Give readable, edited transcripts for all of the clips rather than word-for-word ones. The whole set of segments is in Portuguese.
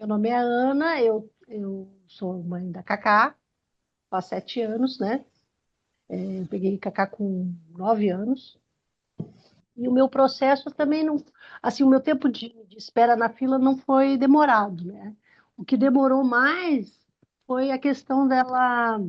Meu nome é Ana, eu sou mãe da Cacá, faz 7 anos, né? Eu peguei Cacá com 9 anos. E o meu processo também não. Assim, o meu tempo de espera na fila não foi demorado, né? O que demorou mais foi a questão dela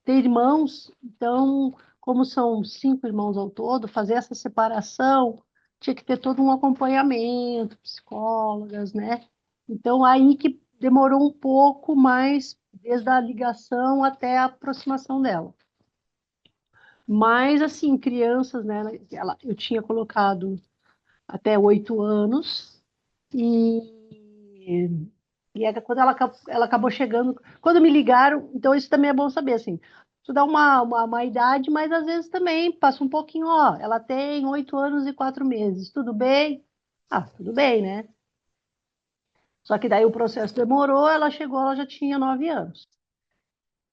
ter irmãos. Então, como são 5 irmãos ao todo, fazer essa separação tinha que ter todo um acompanhamento, psicólogas, né? Então, aí que demorou um pouco mais, desde a ligação até a aproximação dela. Mas, assim, crianças, né? Eu tinha colocado até 8 anos, e, quando ela acabou chegando, quando me ligaram, então isso também é bom saber, assim, isso dá uma idade, mas às vezes também passa um pouquinho, ó, ela tem 8 anos e 4 meses, tudo bem? Ah, tudo bem, né? Só que daí o processo demorou, ela chegou, ela já tinha 9 anos.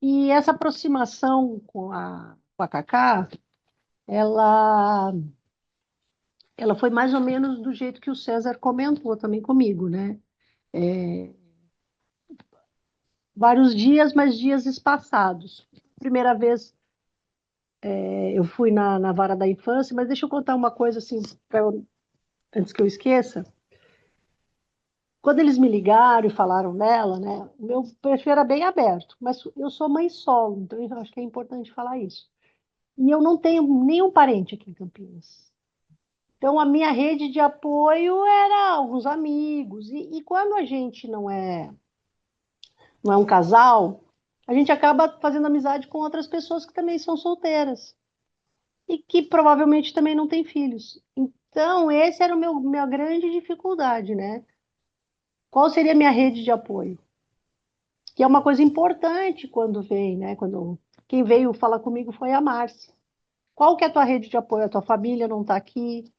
E essa aproximação com a Cacá, ela, ela foi mais ou menos do jeito que o César comentou também comigo, né? Vários dias, mas dias espaçados. Primeira vez eu fui na vara da infância, mas deixa eu contar uma coisa assim, antes que eu esqueça. Quando eles me ligaram e falaram dela, né, o meu perfil era bem aberto, mas eu sou mãe solo, então eu acho que é importante falar isso. E eu não tenho nenhum parente aqui em Campinas. Então a minha rede de apoio era alguns amigos. E quando a gente não é um casal, a gente acaba fazendo amizade com outras pessoas que também são solteiras e que provavelmente também não têm filhos. Então, esse era minha grande dificuldade, né? Qual seria a minha rede de apoio? Que é uma coisa importante quando vem, né? Quem veio falar comigo foi a Márcia. Qual que é a tua rede de apoio? A tua família não está aqui,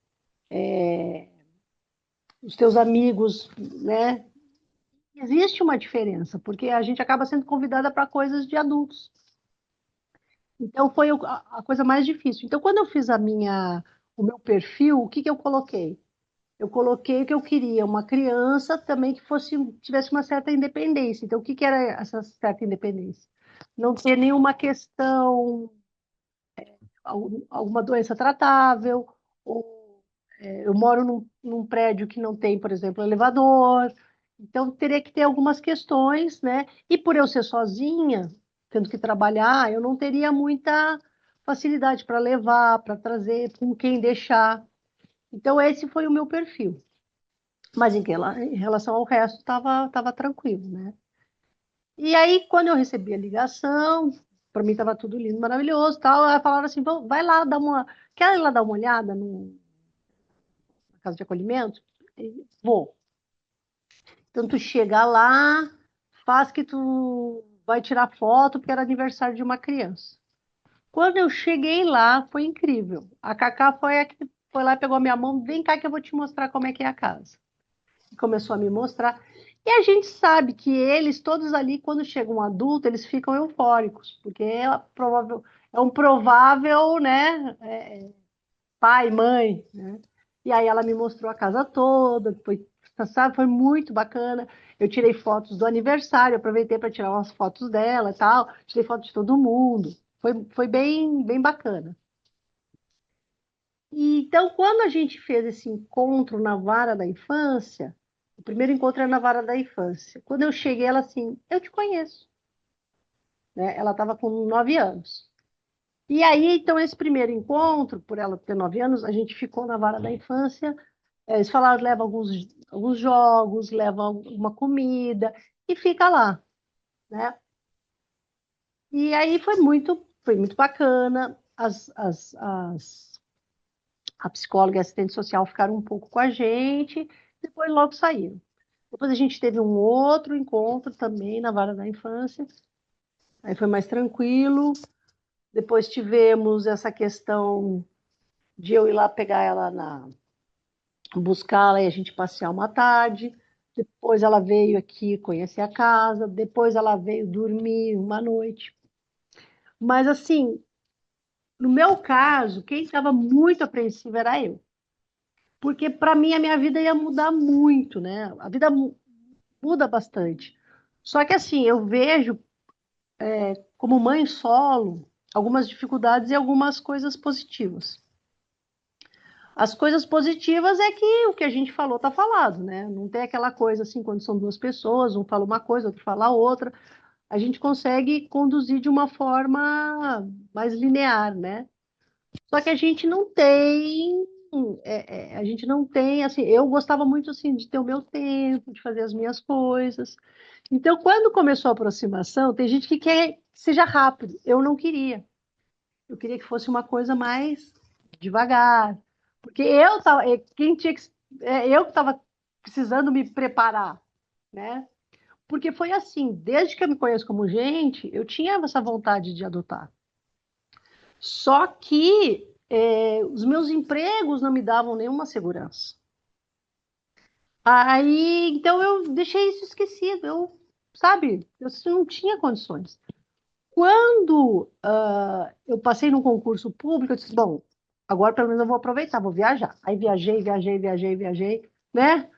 os teus amigos, né? Existe uma diferença, porque a gente acaba sendo convidada para coisas de adultos. Então foi a coisa mais difícil. Então quando eu fiz o meu perfil, o que que eu coloquei? Eu coloquei que eu queria uma criança também que tivesse uma certa independência. Então o que que era essa certa independência? Não ter nenhuma questão, alguma doença tratável, ou eu moro num prédio que não tem, por exemplo, elevador. Então teria que ter algumas questões, né? E por eu ser sozinha, tendo que trabalhar, eu não teria muita facilidade para levar, para trazer, com quem deixar. Então, esse foi o meu perfil. Mas em relação ao resto, tava tranquilo, né? E aí, quando eu recebi a ligação, para mim estava tudo lindo, maravilhoso, tal. Aí falaram assim: vai lá quer ir lá dar uma olhada na casa de acolhimento? Vou. Então, tu chega lá, faz que tu vai tirar foto, porque era aniversário de uma criança. Quando eu cheguei lá, foi incrível. A Cacá foi a que foi lá, pegou a minha mão, vem cá que eu vou te mostrar como é que é a casa. Começou a me mostrar. E a gente sabe que eles, todos ali, quando chega um adulto, eles ficam eufóricos, porque é um provável, né, pai, mãe, né? E aí ela me mostrou a casa toda, sabe, foi muito bacana. Eu tirei fotos do aniversário, aproveitei para tirar umas fotos dela e tal, tirei fotos de todo mundo. Foi bem, bem bacana. E, então, quando a gente fez esse encontro na vara da infância, o primeiro encontro era na vara da infância. Quando eu cheguei, ela assim, eu te conheço, né? Ela estava com 9 anos. E aí, então, esse primeiro encontro, por ela ter 9 anos, a gente ficou na vara da infância. Eles falaram, leva alguns jogos, leva alguma comida e fica lá, né? E aí foi muito bacana. A psicóloga e a assistente social ficaram um pouco com a gente, depois logo saíram. Depois a gente teve um outro encontro também na vara da infância, aí foi mais tranquilo. Depois tivemos essa questão de eu ir lá pegar ela buscá-la e a gente passear uma tarde. Depois ela veio aqui conhecer a casa, depois ela veio dormir uma noite. Mas assim, no meu caso, quem estava muito apreensiva era eu. Porque para mim a minha vida ia mudar muito, né? A vida muda bastante. Só que assim, eu vejo como mãe solo algumas dificuldades e algumas coisas positivas. As coisas positivas é que o que a gente falou está falado, né? Não tem aquela coisa assim, quando são duas pessoas, um fala uma coisa, outro fala outra. A gente consegue conduzir de uma forma mais linear, né? Só que a gente não tem, a gente não tem, assim, eu gostava muito assim de ter o meu tempo, de fazer as minhas coisas. Então, quando começou a aproximação, tem gente que quer que seja rápido. Eu não queria. Eu queria que fosse uma coisa mais devagar, porque eu tava, quem tinha que, eu que estava precisando me preparar, né? Porque foi assim, desde que eu me conheço como gente, eu tinha essa vontade de adotar. Só que os meus empregos não me davam nenhuma segurança. Aí, então eu deixei isso esquecido. Eu, sabe, eu não tinha condições. Quando eu passei num concurso público, eu disse, bom, agora pelo menos eu vou aproveitar, vou viajar. Aí viajei, né?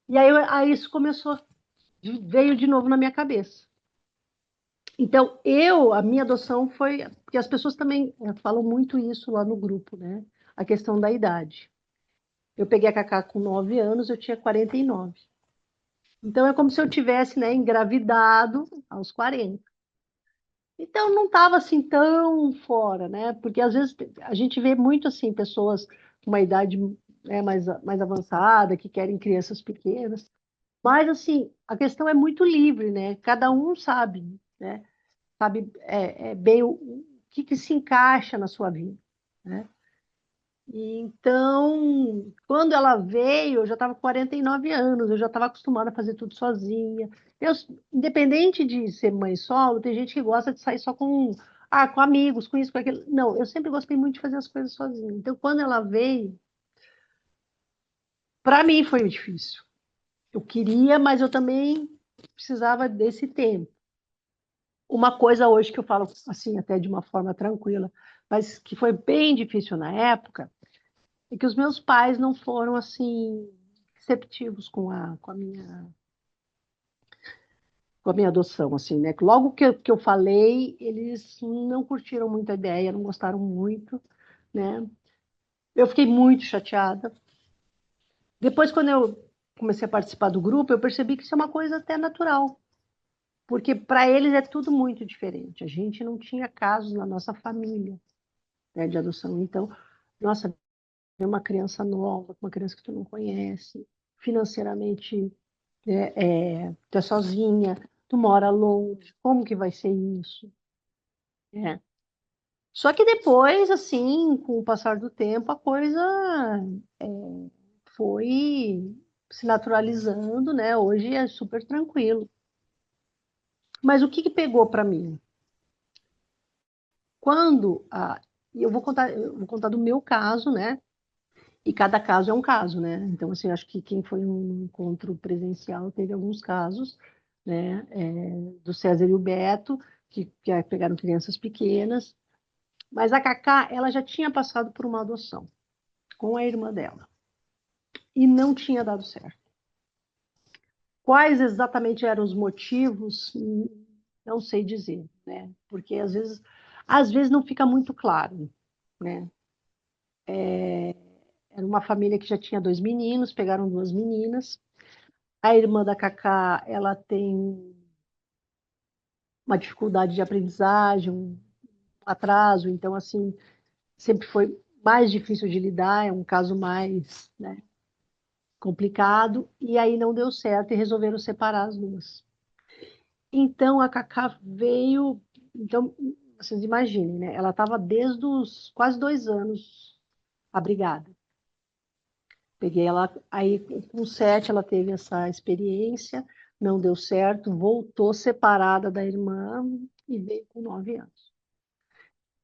E aí isso começou, veio de novo na minha cabeça. Então, a minha adoção foi, porque as pessoas também falam muito isso lá no grupo, né? A questão da idade. Eu peguei a Cacá com 9 anos, eu tinha 49. Então, é como se eu tivesse, né, engravidado aos 40. Então, não estava assim tão fora, né? Porque às vezes a gente vê muito assim, pessoas com uma idade mais avançada, que querem crianças pequenas. Mas, assim, a questão é muito livre, né? Cada um sabe, né? Sabe bem o que se encaixa na sua vida, né? E então, quando ela veio, eu já estava com 49 anos, eu já estava acostumada a fazer tudo sozinha. Eu, independente de ser mãe solo, tem gente que gosta de sair só com amigos, com isso, com aquilo. Não, eu sempre gostei muito de fazer as coisas sozinha. Então, quando ela veio, para mim foi difícil. Eu queria, mas eu também precisava desse tempo. Uma coisa hoje que eu falo assim, até de uma forma tranquila, mas que foi bem difícil na época, é que os meus pais não foram assim receptivos com a minha adoção, assim, né? Logo que eu falei, eles não curtiram muito a ideia, não gostaram muito, né? Eu fiquei muito chateada. Depois, quando eu comecei a participar do grupo, eu percebi que isso é uma coisa até natural, porque para eles é tudo muito diferente. A gente não tinha casos na nossa família, né, de adoção. Então, nossa, é uma criança nova, uma criança que tu não conhece, financeiramente tu é sozinha, tu mora longe, como que vai ser isso? É. Só que depois, assim, com o passar do tempo, a coisa é, foi se naturalizando, né? Hoje é super tranquilo. Mas o que que pegou para mim? Quando e eu vou contar do meu caso, né? E cada caso é um caso, né? Então, assim, acho que quem foi num encontro presencial teve alguns casos, né? Do César e o Beto, que pegaram crianças pequenas. Mas a Cacá, ela já tinha passado por uma adoção com a irmã dela e não tinha dado certo. Quais exatamente eram os motivos? Não sei dizer, né? Porque às vezes não fica muito claro, né? Era uma família que já tinha dois meninos, pegaram duas meninas. A irmã da Cacá, ela tem uma dificuldade de aprendizagem, um atraso, então, assim, sempre foi mais difícil de lidar, é um caso mais, né, complicado, e aí não deu certo e resolveram separar as duas. Então, a Cacá veio, então, vocês imaginem, né, ela estava desde os quase 2 anos abrigada. Peguei ela, aí com 7 ela teve essa experiência, não deu certo, voltou separada da irmã e veio com 9 anos.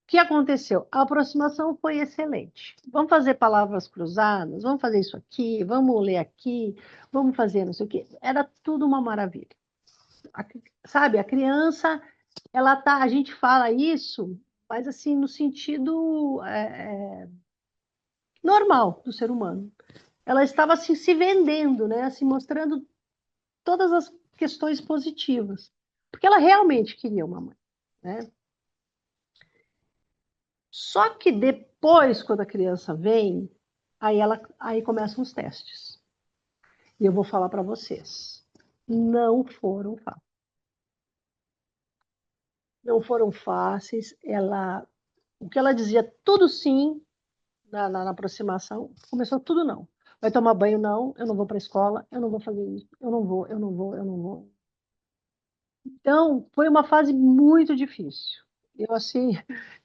O que aconteceu? A aproximação foi excelente. Vamos fazer palavras cruzadas, vamos fazer isso aqui, vamos ler aqui, vamos fazer não sei o quê. Era tudo uma maravilha. A, sabe, a criança, ela tá, a gente fala isso, mas assim, no sentido normal do ser humano. Ela estava assim, se vendendo, né? Assim, mostrando. todas as questões positivas, porque ela realmente queria uma mãe, né? Só que depois, quando a criança vem, aí começam os testes. E eu vou falar para vocês, não foram fáceis. Não foram fáceis. O que ela dizia, tudo sim, na aproximação, começou tudo não. Vai tomar banho, não, eu não vou para a escola, eu não vou fazer isso, eu não vou, eu não vou, eu não vou. Então, foi uma fase muito difícil. Eu, assim,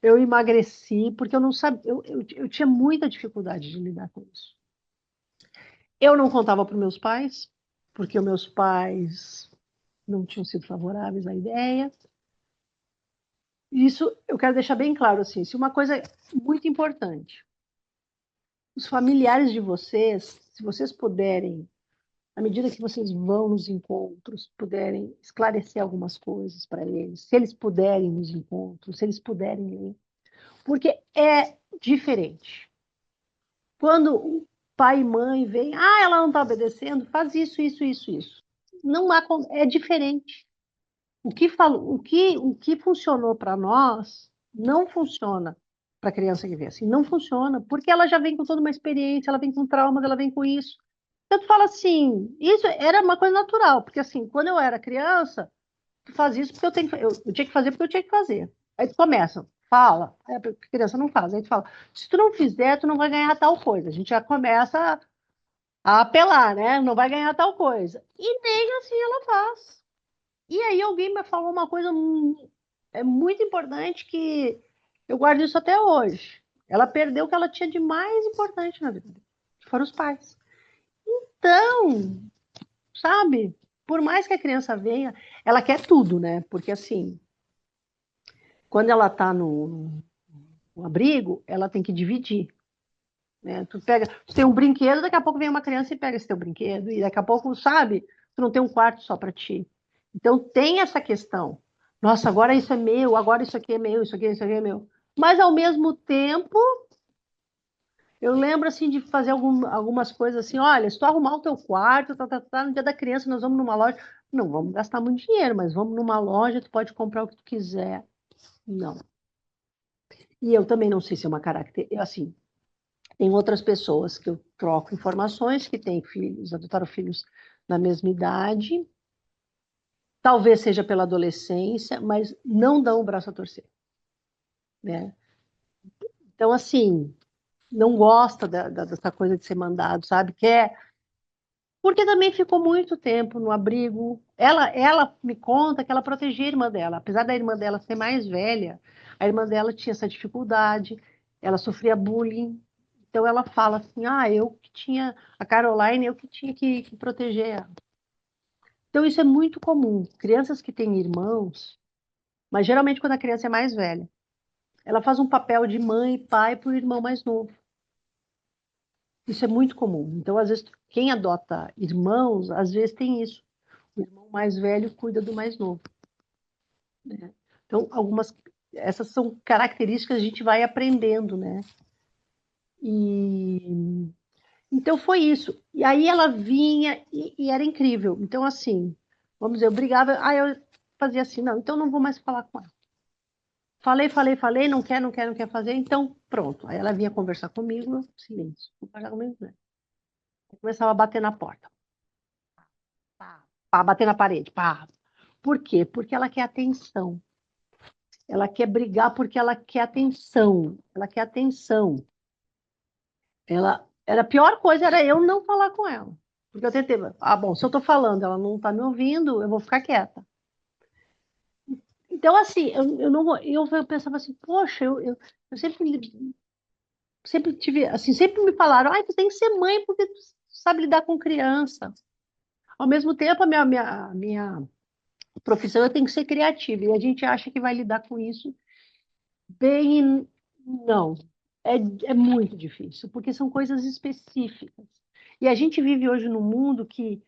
eu emagreci, porque eu não sabia, eu tinha muita dificuldade de lidar com isso. Eu não contava para os meus pais, porque os meus pais não tinham sido favoráveis à ideia. Isso eu quero deixar bem claro, assim, se uma coisa muito importante, os familiares de vocês, se vocês puderem, à medida que vocês vão nos encontros, puderem esclarecer algumas coisas para eles, se eles puderem nos encontros, se eles puderem ler, porque é diferente. Quando o pai e mãe veem, ela não está obedecendo, faz isso, isso, isso, isso. Não há, é diferente. O que funcionou para nós não funciona para a criança que vem assim. Não funciona, porque ela já vem com toda uma experiência, ela vem com traumas, ela vem com isso. Então, tu fala assim, isso era uma coisa natural, porque assim, quando eu era criança, tu faz isso porque eu tinha que fazer porque eu tinha que fazer. Aí tu começa, fala, aí a criança não faz, aí tu fala, se tu não fizer, tu não vai ganhar tal coisa. A gente já começa a apelar, né? Não vai ganhar tal coisa. E nem assim ela faz. E aí alguém me falou uma coisa muito importante que eu guardo isso até hoje. Ela perdeu o que ela tinha de mais importante na vida, que foram os pais. Então, sabe, por mais que a criança venha, ela quer tudo, né? Porque assim, quando ela tá no abrigo, ela tem que dividir, né? Tu tem um brinquedo, daqui a pouco vem uma criança e pega esse teu brinquedo, e daqui a pouco, sabe, tu não tem um quarto só para ti. Então tem essa questão. Nossa, agora isso é meu, agora isso aqui é meu, isso aqui é meu. Mas ao mesmo tempo, eu lembro assim de fazer algumas coisas assim, olha, se tu arrumar o teu quarto, no dia da criança nós vamos numa loja. Não vamos gastar muito dinheiro, mas vamos numa loja, tu pode comprar o que tu quiser. Não. E eu também não sei se é uma característica, assim, tem outras pessoas que eu troco informações que têm filhos, adotaram filhos na mesma idade, talvez seja pela adolescência, mas não dão o braço a torcer, né? Então, assim, não gosta dessa coisa de ser mandado, sabe? Quer, porque também ficou muito tempo no abrigo. Ela me conta que ela protegia a irmã dela, apesar da irmã dela ser mais velha, a irmã dela tinha essa dificuldade, ela sofria bullying. Então ela fala assim: eu que tinha, a Caroline, eu que tinha que proteger ela. Então isso é muito comum. Crianças que têm irmãos, mas geralmente quando a criança é mais velha, ela faz um papel de mãe e pai para o irmão mais novo. Isso é muito comum. Então, às vezes, quem adota irmãos, às vezes tem isso. O irmão mais velho cuida do mais novo, né? Então, essas são características que a gente vai aprendendo, né? E então foi isso. E aí ela vinha e era incrível. Então, assim, vamos dizer, eu brigava, eu fazia assim, não, então não vou mais falar com ela. Falei, falei, falei, não quer, não quer, não quer fazer, então pronto. Aí ela vinha conversar comigo, silêncio, conversar comigo, né? Eu começava a bater na porta, pá, pá, bater na parede, pá. Por quê? Porque ela quer atenção. Ela quer brigar porque ela quer atenção. Ela quer atenção. A pior coisa era eu não falar com ela. Porque eu tentei, bom, se eu tô falando, ela não tá me ouvindo, eu vou ficar quieta. Então, assim, eu não vou, eu pensava assim, poxa, eu sempre tive, assim, sempre me falaram, tu tem que ser mãe porque tu sabe lidar com criança. Ao mesmo tempo, a minha profissão eu tenho que ser criativa, e a gente acha que vai lidar com isso bem, não. É, é muito difícil, porque são coisas específicas. E a gente vive hoje num mundo que,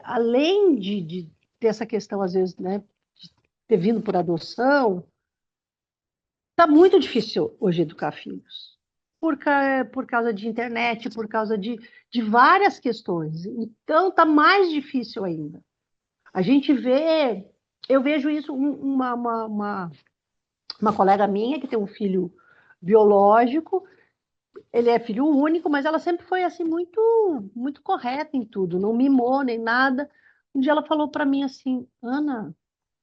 além de ter essa questão, às vezes, né, de ter vindo por adoção, está muito difícil hoje educar filhos. por causa de internet, por causa de várias questões. Então, está mais difícil ainda. A gente vê, eu vejo isso, uma colega minha que tem um filho biológico, ele é filho único, mas ela sempre foi assim muito correta em tudo, não mimou nem nada. Um dia ela falou para mim assim, Ana,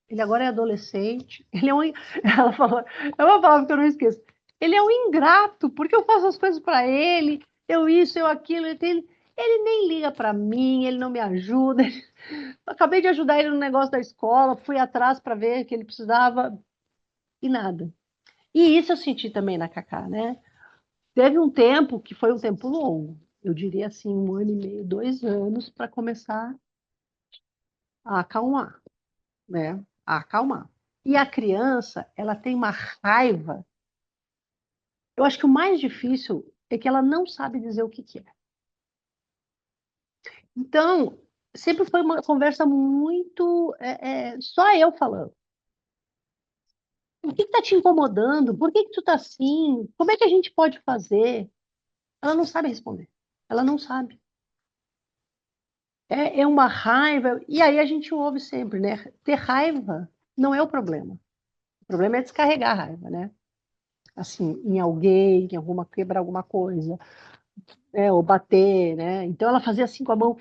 ele agora é adolescente, ele é um, ela falou, é uma palavra que eu não esqueço. Ele é um ingrato, porque eu faço as coisas para ele, eu isso, eu aquilo, ele nem liga para mim, ele não me ajuda. Acabei de ajudar ele no negócio da escola, fui atrás para ver que ele precisava e nada. E isso eu senti também na Cacá, né? Teve um tempo que foi um tempo longo, eu diria assim, 1 ano e meio, 2 anos, para começar a acalmar, né? A acalmar. E a criança, ela tem uma raiva. Eu acho que o mais difícil é que ela não sabe dizer o que que é. Então, sempre foi uma conversa muito, só eu falando. O que está te incomodando? Por que que tu tá assim? Como é que a gente pode fazer? Ela não sabe responder. Ela não sabe. É uma raiva. E aí a gente ouve sempre, né? Ter raiva não é o problema. O problema é descarregar a raiva, né? Assim, em alguém, em alguma, quebrar alguma coisa, né? Ou bater, né? Então ela fazia assim com a mão,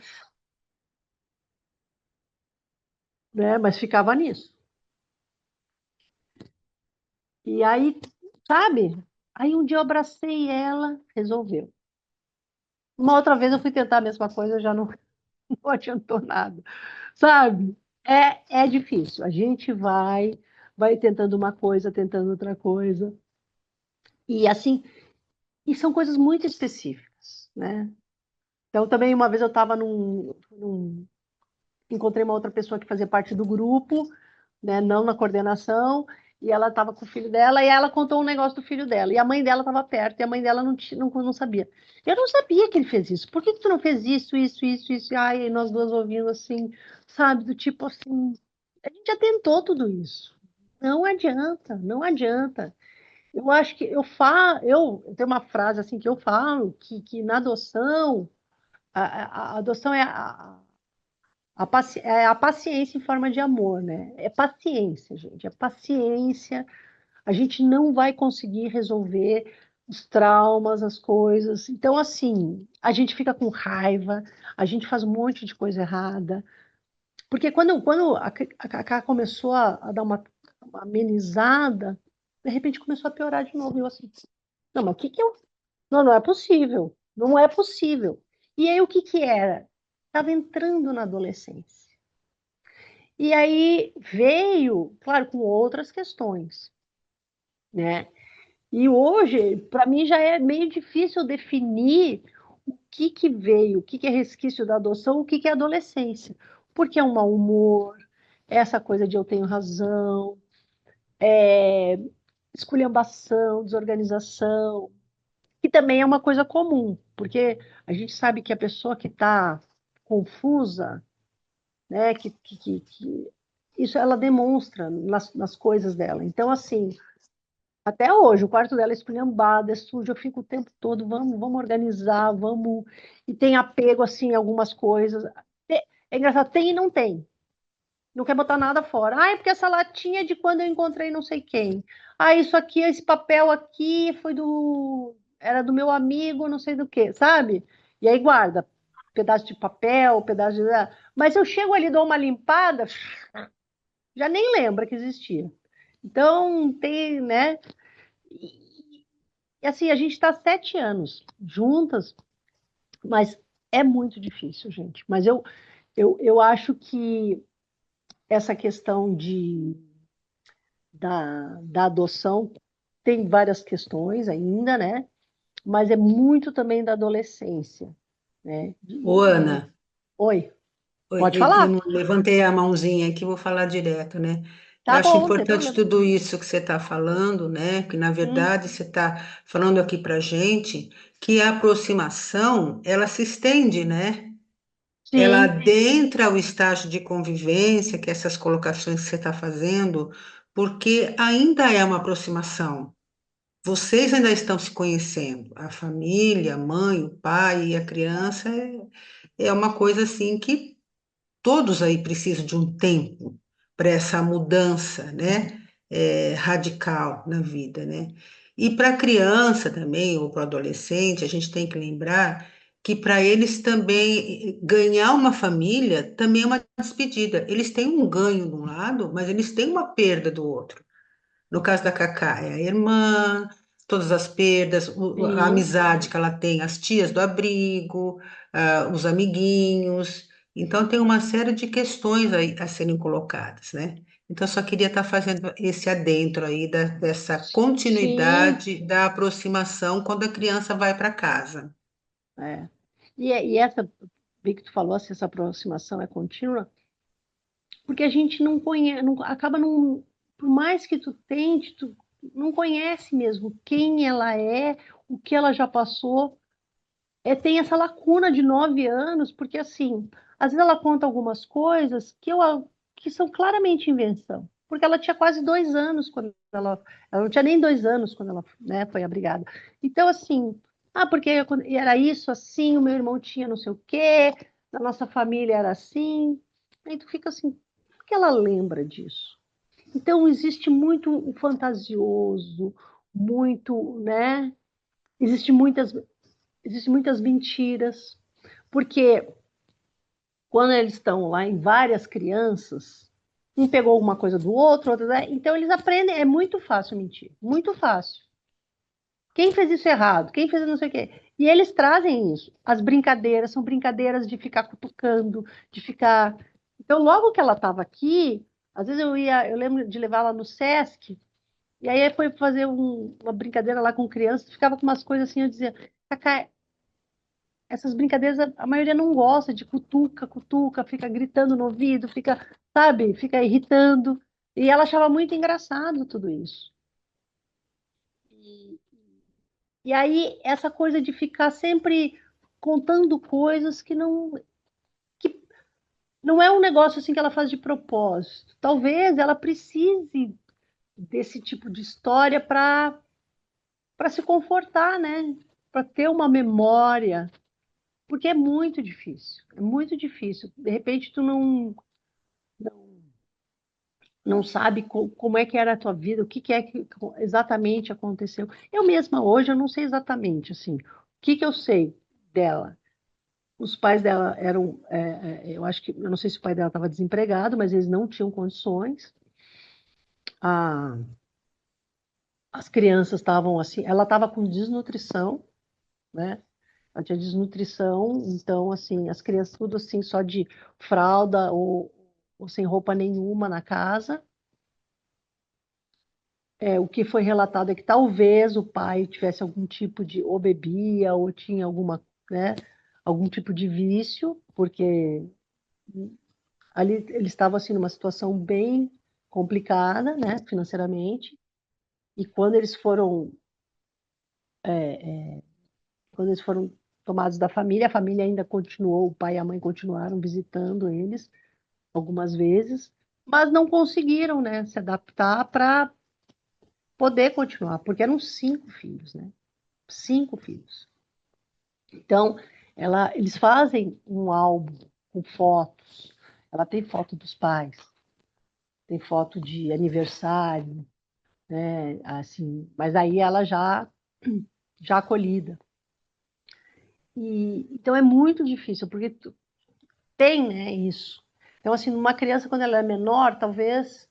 né? Mas ficava nisso. E aí, sabe? Aí um dia eu abracei ela, resolveu. Uma outra vez eu fui tentar a mesma coisa, já não, não adiantou nada. Sabe? É difícil. A gente vai tentando uma coisa, tentando outra coisa. E assim, e são coisas muito específicas, né? Então, também uma vez eu estava encontrei uma outra pessoa que fazia parte do grupo, né? Não na coordenação, e ela estava com o filho dela, e ela contou um negócio do filho dela, e a mãe dela estava perto, e a mãe dela não sabia. Eu não sabia que ele fez isso. Por que que tu não fez isso, isso, isso, isso? E ai, nós duas ouvindo assim, sabe? Do tipo assim, a gente já tentou tudo isso. Não adianta, não adianta. Eu acho que eu tenho uma frase assim que eu falo que na adoção a adoção é a paciência em forma de amor, né? É paciência, gente, é paciência. A gente não vai conseguir resolver os traumas, as coisas. Então, assim, a gente fica com raiva, a gente faz um monte de coisa errada. Porque quando a Cacá começou a dar uma amenizada, de repente começou a piorar de novo. E eu assim, não, mas o que que eu. Não, não é possível. Não é possível. E aí o que que era? Estava entrando na adolescência. E aí veio, claro, com outras questões, né? E hoje, para mim, já é meio difícil definir o que que veio, o que que é resquício da adoção, o que que é adolescência. Porque é um mau humor, é essa coisa de eu tenho razão, esculhambação, desorganização, que também é uma coisa comum, porque a gente sabe que a pessoa que está confusa, né, que isso ela demonstra nas coisas dela. Então, assim, até hoje, o quarto dela é esculhambado, é sujo, eu fico o tempo todo, vamos organizar, vamos. E tem apego, assim, em algumas coisas. É engraçado, tem e não tem. Não quer botar nada fora. Ah, é porque essa latinha é de quando eu encontrei não sei quem. Ah, isso aqui, esse papel aqui era do meu amigo, não sei do que, sabe? E aí guarda pedaço de papel, pedaço de. Mas eu chego ali, dou uma limpada, já nem lembra que existia. Então, tem, né? E assim, a gente está 7 anos juntas, mas é muito difícil, gente. Mas eu acho que essa questão da adoção tem várias questões ainda, né? Mas é muito também da adolescência, né? Ô, Ana, Oi, oi, pode eu falar. não levantei a mãozinha aqui, vou falar direto, né? Eu Tá acho bom, sem importante problema. tudo isso que você está falando, né? Que na Hum, verdade você está falando aqui para gente que a aproximação ela se estende, né? Ela sim, adentra o estágio de convivência, que essas colocações que você está fazendo, porque ainda é uma aproximação. vocês ainda estão se conhecendo. A família, a mãe, o pai e a criança é uma coisa assim que todos aí precisam de um tempo para essa mudança, né, radical na vida, né? E para a criança também, ou para o adolescente, a gente tem que lembrar que para eles também ganhar uma família também é uma despedida. Eles têm um ganho de um lado, mas eles têm uma perda do outro. No caso da Cacá, é a irmã, todas as perdas, a Sim, amizade que ela tem, as tias do abrigo, os amiguinhos. Então, tem uma série de questões aí a serem colocadas, né? Então, eu só queria estar fazendo esse adentro aí dessa sim, continuidade da aproximação quando a criança vai para casa. é. E essa, bem que tu falou, se essa aproximação é contínua, porque a gente não conhece, acaba não, por mais que tu tente, tu não conhece mesmo quem ela é, o que ela já passou. Tem essa lacuna de 9 anos, porque assim, às vezes ela conta algumas coisas que são claramente invenção. Porque ela tinha quase 2 anos quando ela não tinha nem 2 anos quando ela, né, foi abrigada. Então, assim, porque era isso assim, o meu irmão tinha não sei o quê, na nossa família era assim. Aí tu fica assim, por que ela lembra disso? Então, existe muito o fantasioso, muito, né? Existe muitas Existem muitas mentiras, porque quando eles estão lá em várias crianças, um pegou alguma coisa do outro, outro, né? Então eles aprendem, é muito fácil mentir, muito fácil. Quem fez isso errado? Quem fez não sei o quê? E eles trazem isso. As brincadeiras são brincadeiras de ficar cutucando, de ficar. Então, logo que ela estava aqui, às vezes eu lembro de levá-la no Sesc, e aí foi fazer uma brincadeira lá com crianças, ficava com umas coisas assim, eu dizia, Cacá, essas brincadeiras a maioria não gosta de cutuca, cutuca, fica gritando no ouvido, fica, sabe, fica irritando. E ela achava muito engraçado tudo isso. E, e aí, essa coisa de ficar sempre contando coisas que não é um negócio assim que ela faz de propósito. Talvez ela precise desse tipo de história para se confortar, né? Para ter uma memória, porque é muito difícil. É muito difícil. De repente, tu não sabe como é que era a tua vida, o que, que é que exatamente aconteceu. Eu mesma hoje eu não sei exatamente assim, o que que eu sei dela. Os pais dela eram, eu acho que, eu não sei se o pai dela estava desempregado, mas eles não tinham condições. A, as crianças estavam assim, ela estava com desnutrição, né? Ela tinha desnutrição, então assim, as crianças tudo assim só de fralda ou sem roupa nenhuma na casa. O que foi relatado é que talvez o pai tivesse algum tipo de, ou bebia, ou tinha alguma, né, algum tipo de vício, porque ali eles estavam assim numa situação bem complicada, né, financeiramente. E quando eles foram tomados da família, a família ainda continuou, o pai e a mãe continuaram visitando eles algumas vezes, mas não conseguiram, né, se adaptar para poder continuar, porque eram 5 filhos, né? 5 filhos. Então, eles fazem um álbum com fotos. Ela tem foto dos pais, tem foto de aniversário, né? Assim, mas aí ela já acolhida. E então é muito difícil porque tem, né, isso. Então, assim, numa criança quando ela é menor, talvez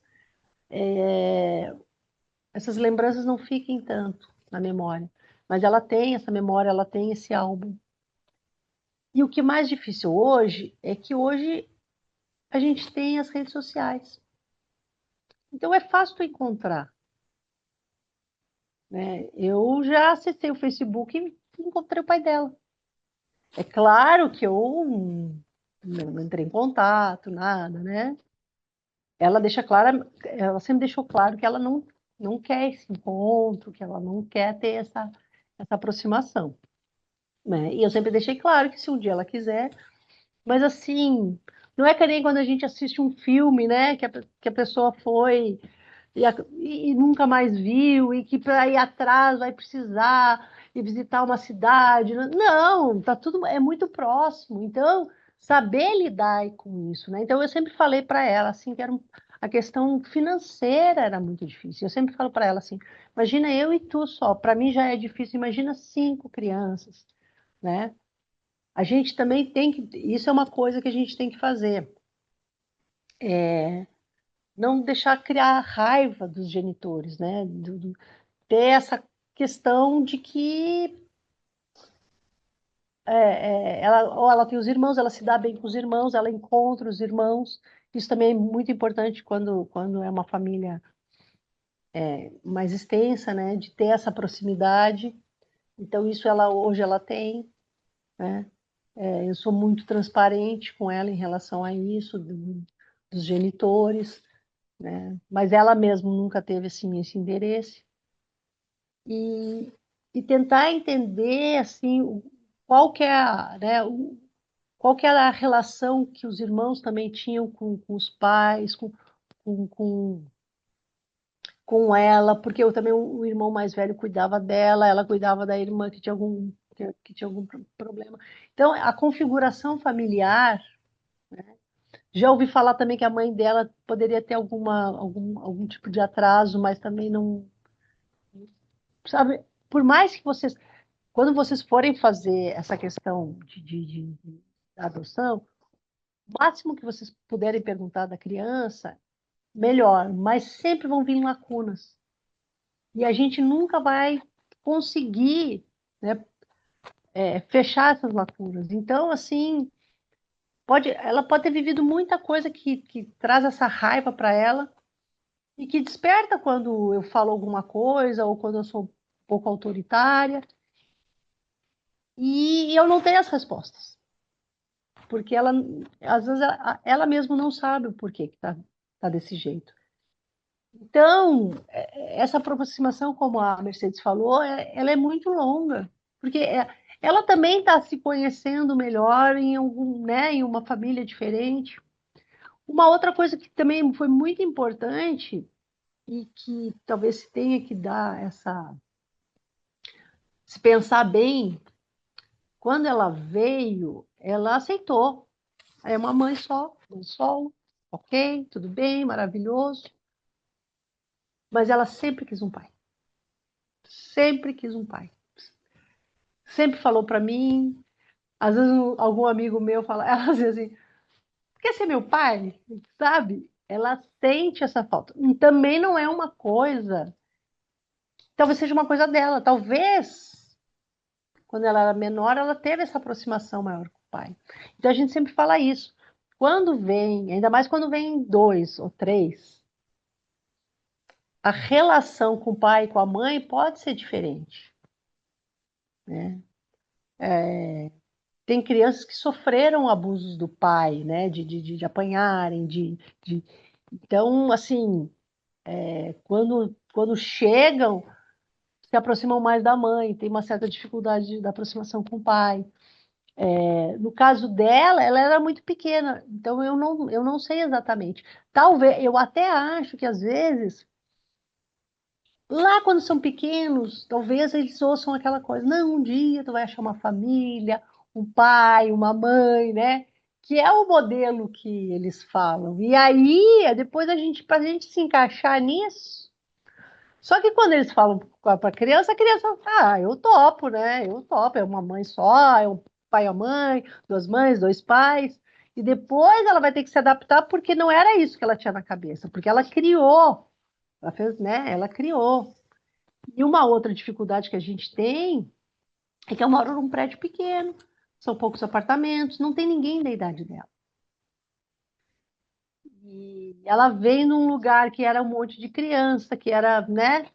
essas lembranças não fiquem tanto na memória, mas ela tem essa memória, ela tem esse álbum. E o que é mais difícil hoje é que hoje a gente tem as redes sociais. Então é fácil tu encontrar, né? Eu já acessei o Facebook e encontrei o pai dela. É claro que eu não entrei em contato, nada, né? Ela sempre deixou claro que ela não quer esse encontro, que ela não quer ter essa aproximação, né? E eu sempre deixei claro que se um dia ela quiser, mas assim, não é que nem quando a gente assiste um filme, né? Que a pessoa foi. e nunca mais viu, e que para ir atrás vai precisar ir visitar uma cidade. Não, tá tudo, é muito próximo. Então, saber lidar com isso, né? Então, eu sempre falei para ela, assim, que a questão financeira era muito difícil. Eu sempre falo para ela assim, imagina eu e tu só, para mim já é difícil, imagina 5 crianças, né? A gente também tem que, isso é uma coisa que a gente tem que fazer, não deixar criar raiva dos genitores, né? Ter essa questão de que ela, ou ela tem os irmãos, ela se dá bem com os irmãos, ela encontra os irmãos. Isso também é muito importante quando é uma família mais extensa, né? De ter essa proximidade. Então, isso ela hoje ela tem, né? Eu sou muito transparente com ela em relação a isso, dos genitores, né? Mas ela mesma nunca teve assim, esse interesse. E, e tentar entender assim, qual que é qual que era a relação que os irmãos também tinham com os pais, com, com, com ela, porque eu também o irmão mais velho cuidava dela, ela cuidava da irmã que tinha algum problema. Então, a configuração familiar, já ouvi falar também que a mãe dela poderia ter algum tipo de atraso, mas também não, sabe, por mais que vocês, quando vocês forem fazer essa questão de adoção, o máximo que vocês puderem perguntar da criança, melhor, mas sempre vão vir lacunas. E a gente nunca vai conseguir, né, fechar essas lacunas. Então, assim, ela pode ter vivido muita coisa que traz essa raiva para ela e que desperta quando eu falo alguma coisa ou quando eu sou um pouco autoritária. E eu não tenho as respostas, porque ela, às vezes, ela mesma não sabe o porquê que tá desse jeito. Então, essa aproximação, como a Mercedes falou, ela é muito longa, porque ela também está se conhecendo melhor em uma família diferente. Uma outra coisa que também foi muito importante e que talvez se tenha que dar se pensar bem, quando ela veio, ela aceitou. É uma mãe só, mãe solo, ok, tudo bem, maravilhoso, mas ela sempre quis um pai, sempre quis um pai. Sempre falou para mim, às vezes algum amigo meu fala, ela às vezes assim, quer ser meu pai? Sabe? Ela sente essa falta. E também não é uma coisa, talvez seja uma coisa dela, talvez quando ela era menor ela teve essa aproximação maior com o pai. Então a gente sempre fala isso. Quando vem, ainda mais quando vem dois ou três, a relação com o pai e com a mãe pode ser diferente, né? Tem crianças que sofreram abusos do pai, né? De apanharem, de... Então, assim, quando chegam, se aproximam mais da mãe, tem uma certa dificuldade da aproximação com o pai. No caso dela, ela era muito pequena, então eu não sei exatamente. Talvez, eu até acho que às vezes, lá quando são pequenos, talvez eles ouçam aquela coisa, não, um dia tu vai achar uma família, um pai, uma mãe, né? Que é o modelo que eles falam. E aí, depois para a gente se encaixar nisso. Só que quando eles falam para a criança, ah, eu topo, né? Eu topo, é uma mãe só, é um pai e uma mãe, duas mães, dois pais. E depois ela vai ter que se adaptar porque não era isso que ela tinha na cabeça, porque ela criou, ela fez, né? Ela criou. E uma outra dificuldade que a gente tem é que eu moro num prédio pequeno, são poucos apartamentos, não tem ninguém da idade dela. E ela vem num lugar que era um monte de criança, que era, né?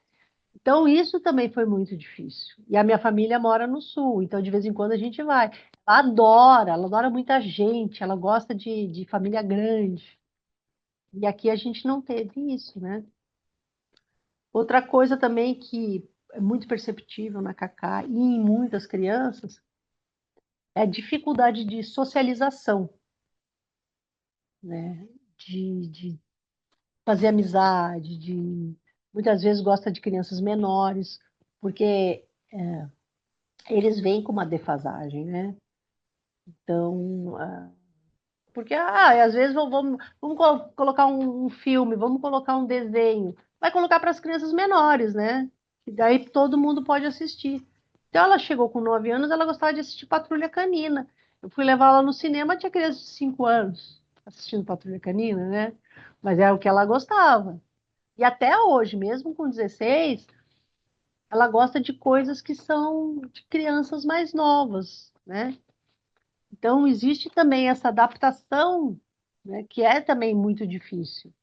Então isso também foi muito difícil. E a minha família mora no sul, então de vez em quando a gente vai. Ela adora muita gente, ela gosta de família grande. E aqui a gente não teve isso, né? Outra coisa também que é muito perceptível na Cacá e em muitas crianças é a dificuldade de socialização, né? De fazer amizade, muitas vezes gosta de crianças menores, porque eles vêm com uma defasagem, né? Então, porque às vezes vamos colocar um filme, vamos colocar um desenho, vai colocar para as crianças menores, né? E daí todo mundo pode assistir. Então ela chegou com 9 anos, ela gostava de assistir Patrulha Canina. Eu fui levar ela no cinema, tinha criança de 5 anos assistindo Patrulha Canina, né? Mas é o que ela gostava. E até hoje, mesmo com 16, ela gosta de coisas que são de crianças mais novas, né? Então, existe também essa adaptação, né, que é também muito difícil,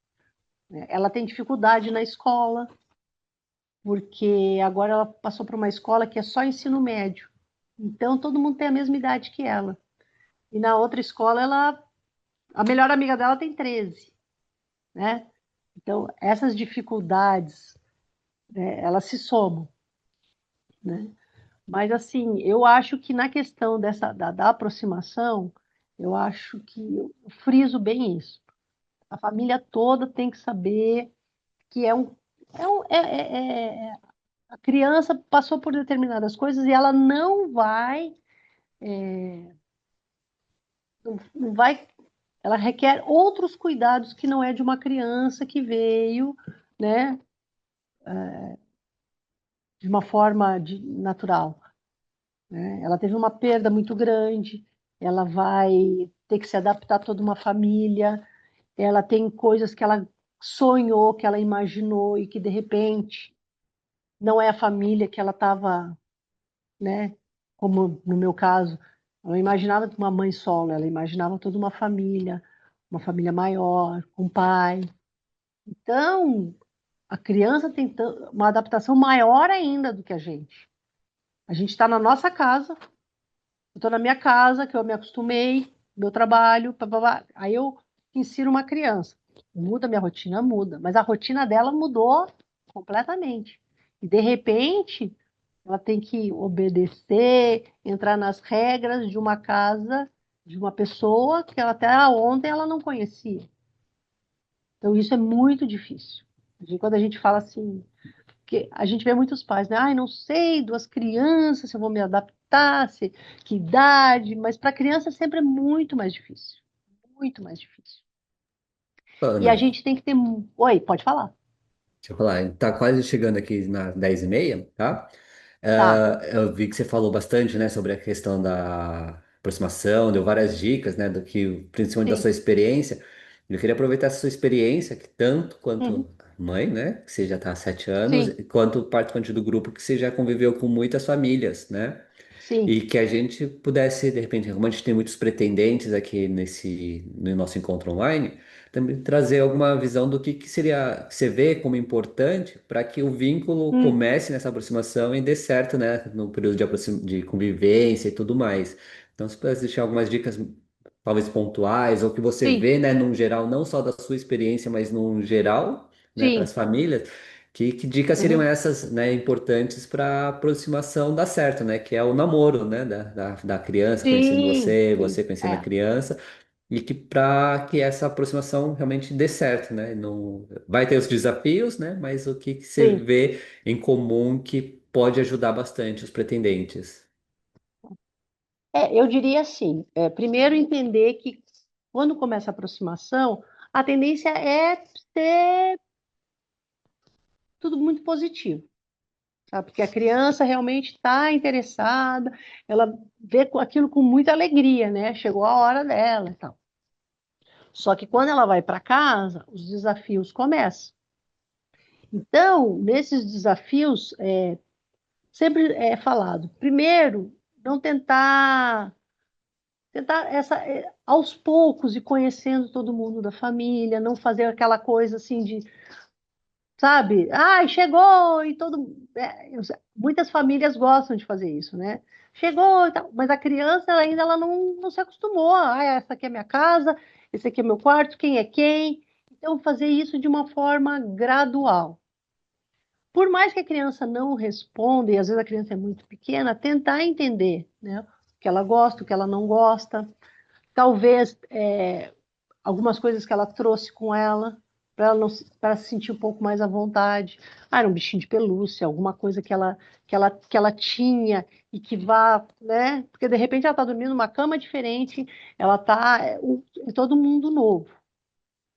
né? Ela tem dificuldade na escola, porque agora ela passou para uma escola que é só ensino médio. Então, todo mundo tem a mesma idade que ela. E na outra escola, a melhor amiga dela tem 13, né? Então, essas dificuldades, né, elas se somam, né? Mas, assim, eu acho que na questão da aproximação, eu acho que eu friso bem isso. A família toda tem que saber que a criança passou por determinadas coisas e ela não vai, ela requer outros cuidados que não é de uma criança que veio, né, de uma forma natural, né? Ela teve uma perda muito grande, ela vai ter que se adaptar a toda uma família, ela tem coisas que ela sonhou, que ela imaginou e que de repente não é a família que ela estava, né? Como no meu caso, ela imaginava uma mãe solo, ela imaginava toda uma família maior, com pai. Então, a criança tem uma adaptação maior ainda do que a gente. A gente está na nossa casa, eu estou na minha casa, que eu me acostumei, meu trabalho, pá, pá, pá. Aí eu insiro uma criança. Muda minha rotina, muda, mas a rotina dela mudou completamente. E de repente, ela tem que obedecer, entrar nas regras de uma casa, de uma pessoa que ela até ontem ela não conhecia. Então isso é muito difícil. Quando a gente fala assim, que a gente vê muitos pais, né? Ai, não sei, duas crianças, se eu vou me adaptar, que idade, mas para criança sempre é muito mais difícil. Muito mais difícil. E a Ana, gente tem que ter. Oi, pode falar. deixa eu falar, tá quase chegando aqui na 10h30, tá? Tá. Eu vi que você falou bastante, né, sobre a questão da aproximação, deu várias dicas, né, do que, principalmente da Sim. sua experiência. Eu queria aproveitar essa sua experiência, que tanto quanto Uhum. mãe, né, que você já está há 7 anos, Sim. quanto participante do grupo, que você já conviveu com muitas famílias, né? Sim. E que a gente pudesse, de repente, como a gente tem muitos pretendentes aqui no nosso encontro online, também trazer alguma visão do que seria, que você vê como importante para que o vínculo Hum. comece nessa aproximação e dê certo, né, no período de convivência e tudo mais. Então, se pudesse deixar algumas dicas, talvez pontuais, ou que você Sim. vê, né, num geral, não só da sua experiência, mas num geral, né, para as Sim. famílias. Que dicas seriam Uhum. essas, né, importantes para a aproximação dar certo, né? Que é o namoro, né? Da criança conhecendo Sim. você, Sim. você conhecendo a É. criança, e que para que essa aproximação realmente dê certo, né? Não, vai ter os desafios, né? Mas o que você Sim. vê em comum que pode ajudar bastante os pretendentes? Eu diria assim, primeiro entender que quando começa a aproximação, a tendência é ser tudo muito positivo, sabe? Porque a criança realmente está interessada, ela vê aquilo com muita alegria, né? Chegou a hora dela e tal. Só que quando ela vai para casa, os desafios começam. Então, nesses desafios, sempre é falado, primeiro, não tentar aos poucos ir conhecendo todo mundo da família, não fazer aquela coisa assim de, sabe? Ai, chegou e muitas famílias gostam de fazer isso, né? Chegou e tal, mas a criança ainda ela não se acostumou. Ah, essa aqui é minha casa, esse aqui é meu quarto, quem é quem? Então, fazer isso de uma forma gradual. Por mais que a criança não responda, e às vezes a criança é muito pequena, tentar entender, né? O que ela gosta, o que ela não gosta. Talvez algumas coisas que ela trouxe com ela, para ela não para se sentir um pouco mais à vontade. Ah, era um bichinho de pelúcia, alguma coisa que ela tinha e que vá, né? Porque de repente ela está dormindo numa cama diferente, ela está em todo mundo novo,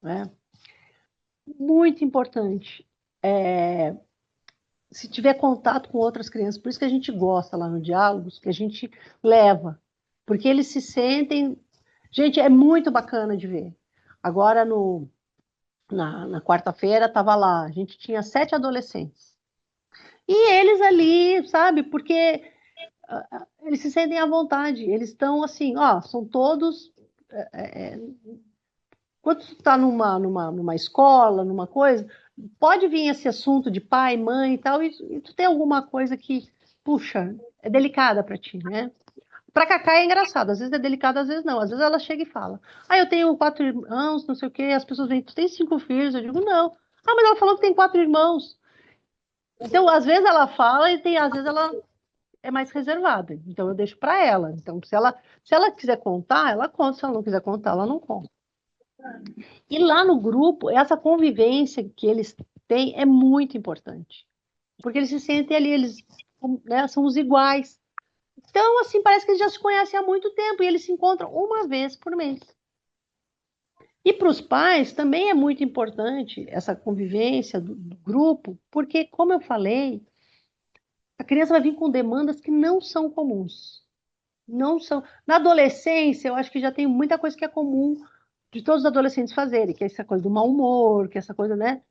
né? Muito importante. Se tiver contato com outras crianças, por isso que a gente gosta lá no Diálogos, que a gente leva, porque eles se sentem. Gente, é muito bacana de ver. Agora, na quarta-feira, estava lá, a gente tinha 7 adolescentes. E eles ali, sabe, porque eles se sentem à vontade, eles estão assim, ó, são todos. Quando tu está numa escola, numa coisa, pode vir esse assunto de pai, mãe e tal, e tu tem alguma coisa que, puxa, é delicada para ti, né? Para Cacá é engraçado, às vezes é delicado, às vezes não. Às vezes ela chega e fala: Ah, eu tenho 4 irmãos, não sei o quê. As pessoas vêm: Tu tem 5 filhos? Eu digo: Não. Ah, mas ela falou que tem 4 irmãos. Então, às vezes ela fala e às vezes ela é mais reservada. Então, eu deixo para ela. Então, se ela quiser contar, ela conta. Se ela não quiser contar, ela não conta. E lá no grupo, essa convivência que eles têm é muito importante. Porque eles se sentem ali, eles, né, são os iguais. Então, assim, parece que eles já se conhecem há muito tempo e eles se encontram uma vez por mês. E para os pais também é muito importante essa convivência do grupo, porque, como eu falei, a criança vai vir com demandas que não são comuns. Não são. Na adolescência, eu acho que já tem muita coisa que é comum de todos os adolescentes fazerem, que é essa coisa do mau humor, que é essa coisa, né?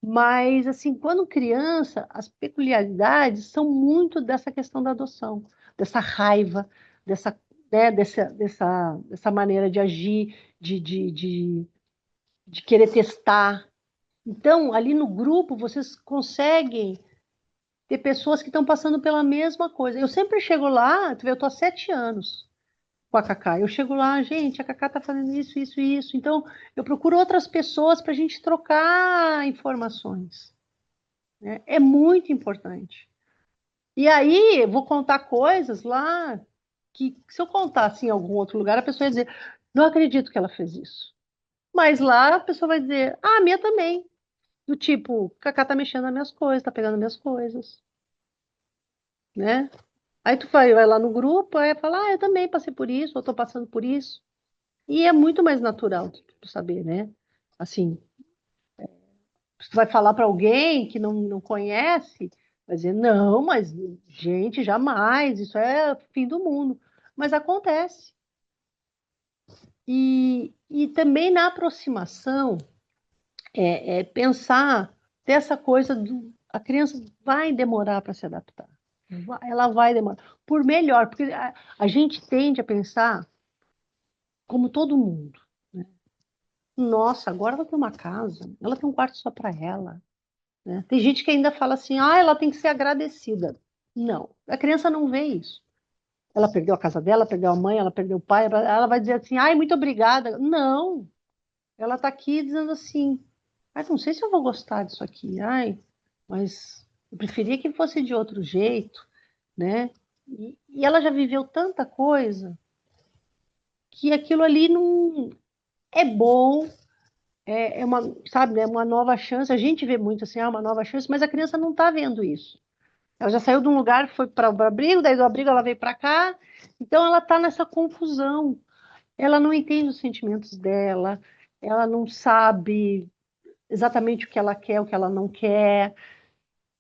Mas, assim, quando criança, as peculiaridades são muito dessa questão da adoção, dessa raiva, dessa, né, dessa maneira de agir, de querer testar. Então, ali no grupo, vocês conseguem ter pessoas que estão passando pela mesma coisa. Eu sempre chego lá, tu vê, eu estou há 7 anos com a Cacá. Eu chego lá, gente, a Cacá está fazendo isso, isso, isso. Então, eu procuro outras pessoas para a gente trocar informações, né? É muito importante. E aí, vou contar coisas lá que, se eu contasse em algum outro lugar, a pessoa ia dizer: Não acredito que ela fez isso. Mas lá a pessoa vai dizer: Ah, a minha também. Do tipo, Cacá tá mexendo nas minhas coisas, tá pegando minhas coisas, né? Aí tu vai lá no grupo, aí fala: Ah, eu também passei por isso, eu tô passando por isso. E é muito mais natural tu saber, né? Assim, se tu vai falar para alguém que não conhece, vai dizer: Não, mas, gente, jamais, isso é fim do mundo. Mas acontece. E também na aproximação, pensar dessa coisa do. A criança vai demorar para se adaptar. Ela vai demorar. Por melhor, porque a gente tende a pensar como todo mundo, né? Nossa, agora ela tem uma casa, ela tem um quarto só para ela, né? Tem gente que ainda fala assim: Ah, ela tem que ser agradecida. Não, a criança não vê isso. Ela perdeu a casa dela, perdeu a mãe, ela perdeu o pai, ela vai dizer assim: Ai, muito obrigada. Não, ela está aqui dizendo assim: Ai, não sei se eu vou gostar disso aqui. Ai, mas eu preferia que fosse de outro jeito, né? E ela já viveu tanta coisa que aquilo ali não é bom, é uma, sabe, né, uma nova chance. A gente vê muito assim, uma nova chance, mas a criança não está vendo isso. Ela já saiu de um lugar, foi para o abrigo, daí do abrigo ela veio para cá, então ela está nessa confusão. Ela não entende os sentimentos dela, ela não sabe exatamente o que ela quer, o que ela não quer.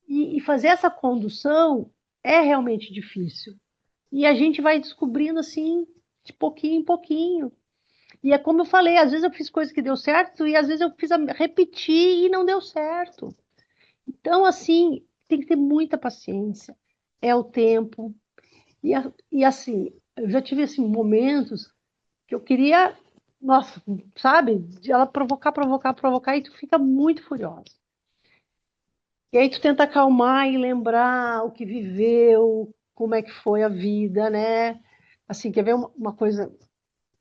E fazer essa condução é realmente difícil. E a gente vai descobrindo assim, de pouquinho em pouquinho. E é como eu falei, às vezes eu fiz coisas que deu certo e às vezes eu fiz repetir e não deu certo. Então, assim, tem que ter muita paciência. É o tempo. E assim, eu já tive assim, momentos que eu queria, nossa, sabe, de ela provocar, provocar, provocar, e tu fica muito furiosa. E aí tu tenta acalmar e lembrar o que viveu, como é que foi a vida, né? Assim, quer ver uma coisa?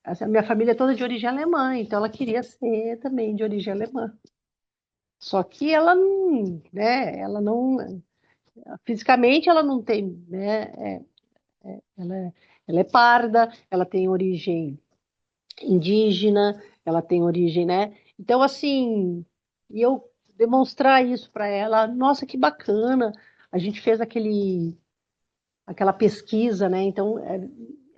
A minha família é toda de origem alemã, então ela queria ser também de origem alemã. Só que ela não, né? Ela não, fisicamente ela não tem, né? Ela, ela é parda, ela tem origem indígena, ela tem origem, né? Então, assim, E eu demonstrar isso para ela, nossa, que bacana. A gente fez aquela pesquisa, né? Então,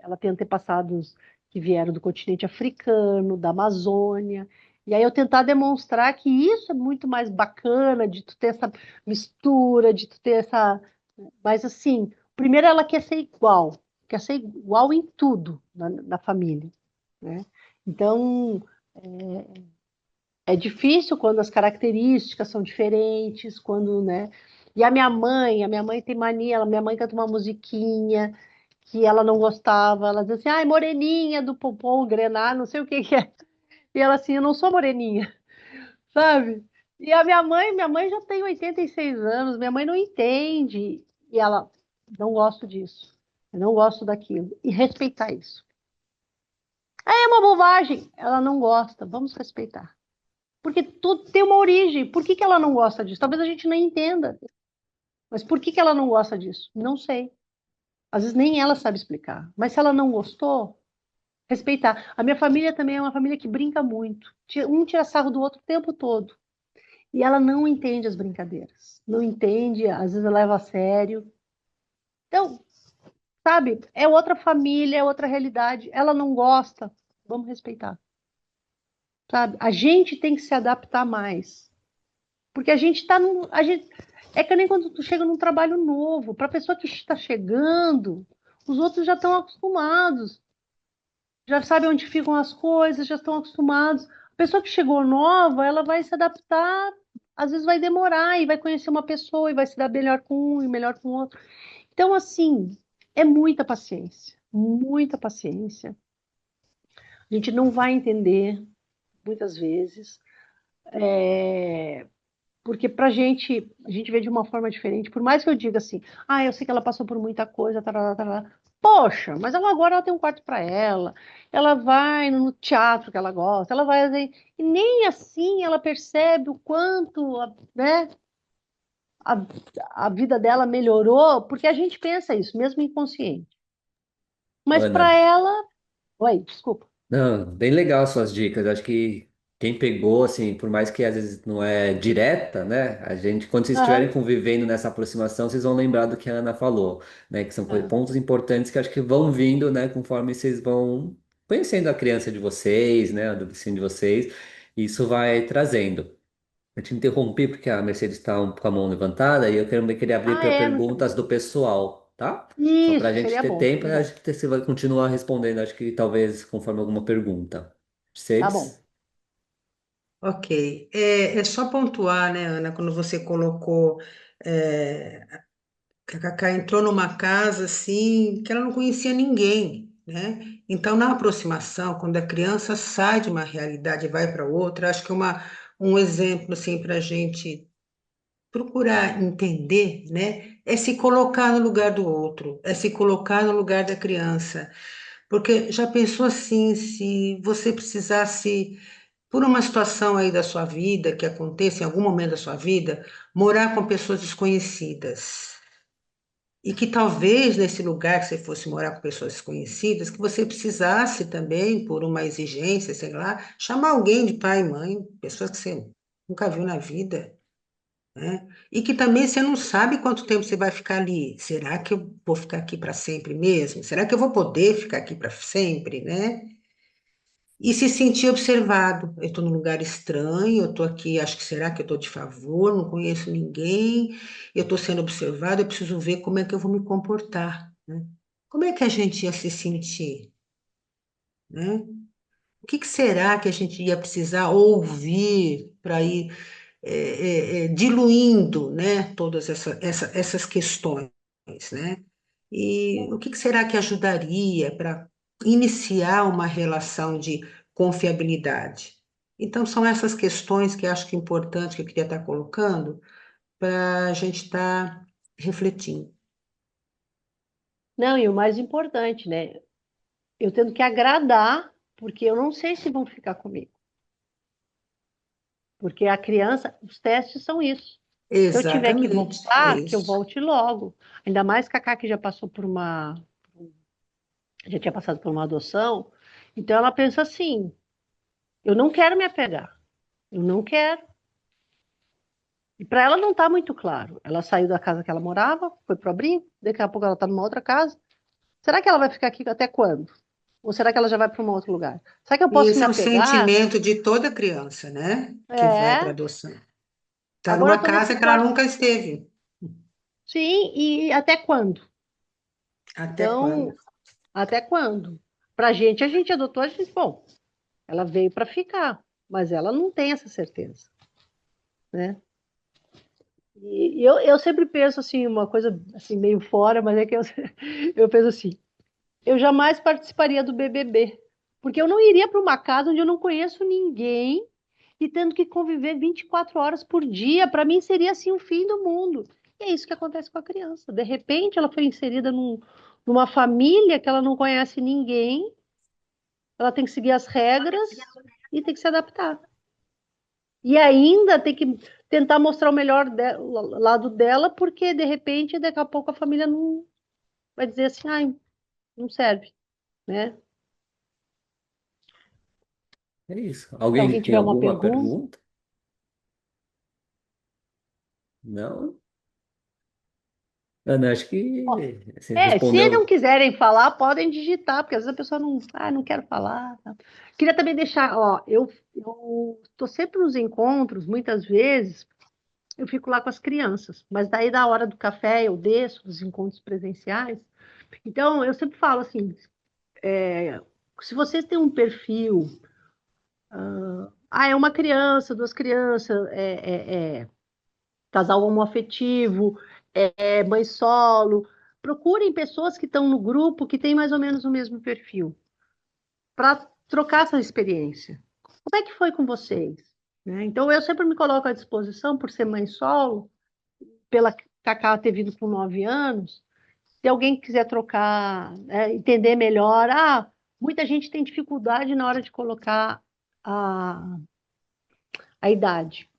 ela tem antepassados que vieram do continente africano, da Amazônia. E aí eu tentar demonstrar que isso é muito mais bacana, de tu ter essa mistura, de tu ter essa. Mas assim, primeiro ela quer ser igual em tudo na família, né? Então, é difícil quando as características são diferentes, quando, né? E a minha mãe tem mania, minha mãe canta uma musiquinha que ela não gostava, ela dizia assim, ai, moreninha do Popô, Grená, não sei o que que é. E ela assim, eu não sou moreninha, sabe? E a minha mãe já tem 86 anos, minha mãe não entende. E ela, não gosto disso, eu não gosto daquilo. E respeitar isso. É uma bobagem, ela não gosta, vamos respeitar. Porque tudo tem uma origem. Por que que ela não gosta disso? Talvez a gente nem entenda. Mas por que que ela não gosta disso? Não sei. Às vezes nem ela sabe explicar. Mas se ela não gostou, respeitar. A minha família também é uma família que brinca muito. Um tira sarro do outro o tempo todo. E ela não entende as brincadeiras. Não entende, às vezes leva a sério. Então, sabe, é outra família, é outra realidade. Ela não gosta, vamos respeitar. Sabe? A gente tem que se adaptar mais. Porque a gente está num. A gente, é que nem quando tu chega num trabalho novo. Para a pessoa que está chegando, os outros já estão acostumados, já sabem onde ficam as coisas, já estão acostumados. A pessoa que chegou nova, ela vai se adaptar, às vezes vai demorar e vai conhecer uma pessoa e vai se dar melhor com um e melhor com o outro. Então, assim, é muita paciência, muita paciência. A gente não vai entender muitas vezes. É, porque pra gente, a gente vê de uma forma diferente. Por mais que eu diga assim, ah, eu sei que ela passou por muita coisa, tarará, tarará. Poxa, mas ela agora ela tem um quarto para ela vai no teatro que ela gosta, ela vai assim, e nem assim ela percebe o quanto, né, a, a vida dela melhorou, porque a gente pensa isso, mesmo inconsciente. Mas para Ana, ela, oi, desculpa. não, bem legal as suas dicas. Acho que quem pegou, assim, por mais que às vezes não é direta, né? A gente, quando vocês estiverem Aham, convivendo nessa aproximação, vocês vão lembrar do que a Ana falou, né? Que são aham. pontos importantes que acho que vão vindo, né? Conforme vocês vão conhecendo a criança de vocês, né? A adolescente de vocês, e isso vai trazendo. Eu te interrompi porque a Mercedes está com a mão levantada e eu queria abrir Ah, para é, não sabia. perguntas do pessoal, tá? Só para a Isso, gente ter tempo, seria a bom. gente você vai continuar respondendo, acho que talvez conforme alguma pergunta. Tá bom. Mercedes? Ok. É só pontuar, né, Ana, quando você colocou. é, que a Cacá entrou numa casa assim que ela não conhecia ninguém, né? Então, na aproximação, quando a criança sai de uma realidade e vai para outra, acho que um exemplo assim para a gente procurar entender, né? É se colocar no lugar do outro, é se colocar no lugar da criança. Porque já pensou assim, se você precisasse, por uma situação aí da sua vida, que aconteça em algum momento da sua vida, morar com pessoas desconhecidas. E que talvez nesse lugar que você fosse morar com pessoas desconhecidas, que você precisasse também, por uma exigência, sei lá, chamar alguém de pai e mãe, pessoas que você nunca viu na vida, né? E que também você não sabe quanto tempo você vai ficar ali. Será que eu vou ficar aqui para sempre mesmo? Será que eu vou poder ficar aqui para sempre, né? E se sentir observado. Eu estou num lugar estranho, eu estou aqui, acho que será que eu estou de favor, não conheço ninguém, eu estou sendo observado, eu preciso ver como é que eu vou me comportar, né? Como é que a gente ia se sentir, né? O que que será que a gente ia precisar ouvir para ir diluindo, né, todas essas questões, né? E o que que será que ajudaria para iniciar uma relação de confiabilidade? Então, são essas questões que acho que é importante que eu queria estar colocando para a gente estar refletindo. Não, e o mais importante, né? Eu tendo que agradar, porque eu não sei se vão ficar comigo. Porque a criança, os testes são isso. Se eu tiver que Exatamente, é voltar, que eu isso. volte logo. Ainda mais Cacá que já passou por uma, já tinha passado por uma adoção. Então ela pensa assim: eu não quero me apegar, eu não quero. E para ela não está muito claro. Ela saiu da casa que ela morava, foi para o abrigo, daqui a pouco ela está numa outra casa. Será que ela vai ficar aqui até quando? Ou será que ela já vai para um outro lugar? Será que eu E posso esse me é um apegar? sentimento de toda criança, né? Que vai para É, adoção. Está agora eu numa estou nessa casa que ela situação. nunca esteve. Sim, e até quando? Até quando? Então, até quando? Para a gente adotou, a gente, bom, ela veio para ficar, mas ela não tem essa certeza, né? E eu sempre penso assim, uma coisa assim meio fora, mas é que eu, eu penso assim, eu jamais participaria do BBB, porque eu não iria para uma casa onde eu não conheço ninguém e tendo que conviver 24 horas por dia, para mim seria assim o fim do mundo. E é isso que acontece com a criança. De repente, ela foi inserida numa família que ela não conhece ninguém, ela tem que seguir as regras e tem que se adaptar. E ainda tem que tentar mostrar o melhor lado dela, porque de repente, daqui a pouco a família não vai dizer assim, ai, não serve, né? É isso. Se alguém Alguém tem tiver uma alguma pergunta. pergunta? Não? Ana, acho que você Se não respondeu. quiserem falar, podem digitar, porque às vezes a pessoa não, não quero falar. Tá. Queria também deixar, ó, eu tô sempre nos encontros, muitas vezes eu fico lá com as crianças, mas daí da hora do café eu desço dos encontros presenciais. Então eu sempre falo assim, se vocês têm um perfil, é uma criança, duas crianças, casal homoafetivo, mãe solo, procurem pessoas que estão no grupo que têm mais ou menos o mesmo perfil, para trocar essa experiência. Como é que foi com vocês? Né? Então, eu sempre me coloco à disposição, por ser mãe solo, pela Cacá ter vindo com 9 anos, se alguém quiser trocar, entender melhor, muita gente tem dificuldade na hora de colocar a, a idade.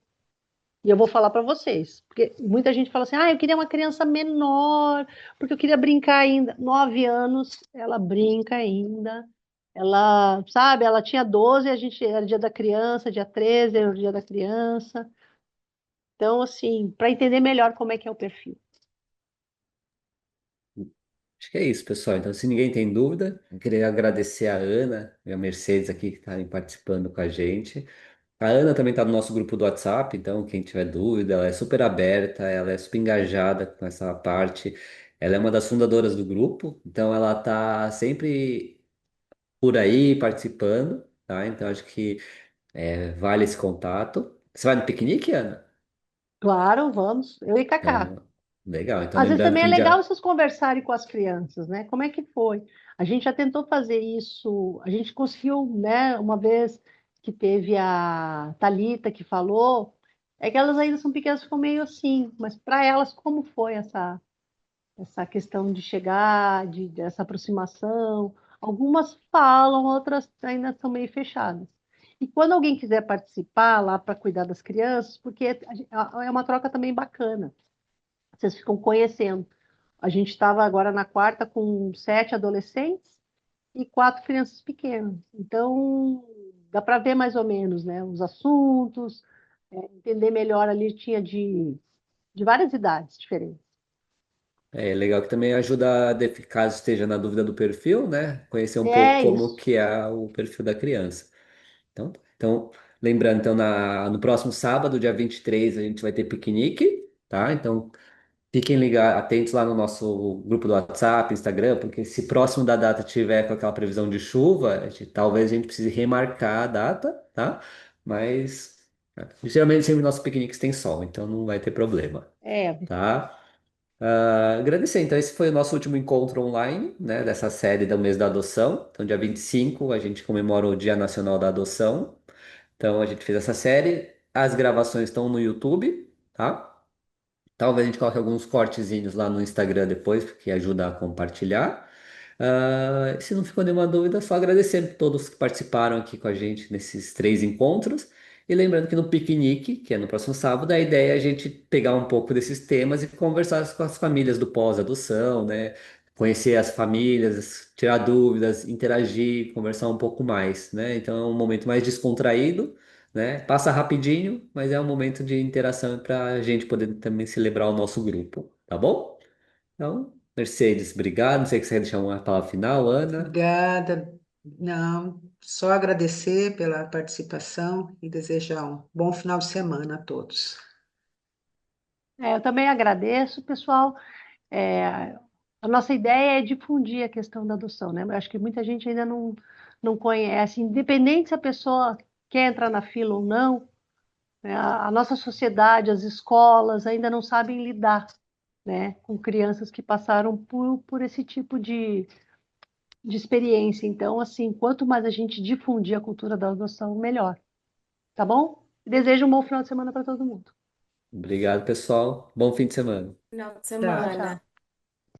E eu vou falar para vocês, porque muita gente fala assim: eu queria uma criança menor, porque eu queria brincar ainda. 9 anos, ela brinca ainda. Ela, sabe, ela tinha 12, a gente era dia da criança, dia 13 era o dia da criança. Então, assim, para entender melhor como é que é o perfil. Acho que é isso, pessoal. Então, se ninguém tem dúvida, eu queria agradecer a Ana e a Mercedes aqui que estarem participando com a gente. A Ana também está no nosso grupo do WhatsApp, então quem tiver dúvida, ela é super aberta, ela é super engajada com essa parte. Ela é uma das fundadoras do grupo, então ela está sempre por aí participando, tá? Então acho que vale esse contato. Você vai no piquenique, Ana? Claro, vamos. Eu e Cacá. Então, legal. Então, Às vezes lembrando também que é no legal dia. vocês conversarem com as crianças, né? Como é que foi? A gente já tentou fazer isso, a gente conseguiu, né, uma vez que teve a Thalita que falou, é que elas ainda são pequenas, ficam meio assim, mas para elas, como foi essa questão de chegar, dessa aproximação? Algumas falam, outras ainda são meio fechadas. E quando alguém quiser participar lá para cuidar das crianças, porque é uma troca também bacana, vocês ficam conhecendo. A gente estava agora na quarta com 7 adolescentes e 4 crianças pequenas. Então, dá para ver mais ou menos, né, os assuntos, entender melhor ali, tinha de várias idades diferentes. É legal que também ajuda, caso esteja na dúvida do perfil, né? Conhecer um pouco É como isso. que é o perfil da criança. Então, lembrando, então, no próximo sábado, dia 23 a gente vai ter piquenique, tá? Então, fiquem atentos lá no nosso grupo do WhatsApp, Instagram, porque se próximo da data tiver com aquela previsão de chuva, talvez a gente precise remarcar a data, tá? Mas geralmente sempre nossos piqueniques têm sol, então não vai ter problema, É, tá? Agradecer, então esse foi o nosso último encontro online, né, dessa série do mês da adoção. Então, dia 25 a gente comemora o Dia Nacional da Adoção. Então, a gente fez essa série. As gravações estão no YouTube, tá? Talvez a gente coloque alguns cortezinhos lá no Instagram depois, porque ajuda a compartilhar. Se não ficou nenhuma dúvida, só agradecer a todos que participaram aqui com a gente nesses 3 encontros. E lembrando que no piquenique, que é no próximo sábado, a ideia é a gente pegar um pouco desses temas e conversar com as famílias do pós-adoção, né? Conhecer as famílias, tirar dúvidas, interagir, conversar um pouco mais, né? Então é um momento mais descontraído, né? Passa rapidinho, mas é um momento de interação para a gente poder também celebrar o nosso grupo, tá bom? Então, Mercedes, obrigado. Não sei se você quer deixar uma palavra final, Ana. Obrigada. Não, só agradecer pela participação e desejar um bom final de semana a todos. Eu também agradeço, pessoal. É, a nossa ideia é difundir a questão da adoção, né? Eu acho que muita gente ainda não conhece, independente se a pessoa quer entrar na fila ou não, né? A nossa sociedade, as escolas ainda não sabem lidar, né, com crianças que passaram por esse tipo de experiência. Então, assim, quanto mais a gente difundir a cultura da adoção, melhor. Tá bom? Desejo um bom final de semana para todo mundo. Obrigado, pessoal. Bom fim de semana. Final de Tchau. Tchau, semana. tchau.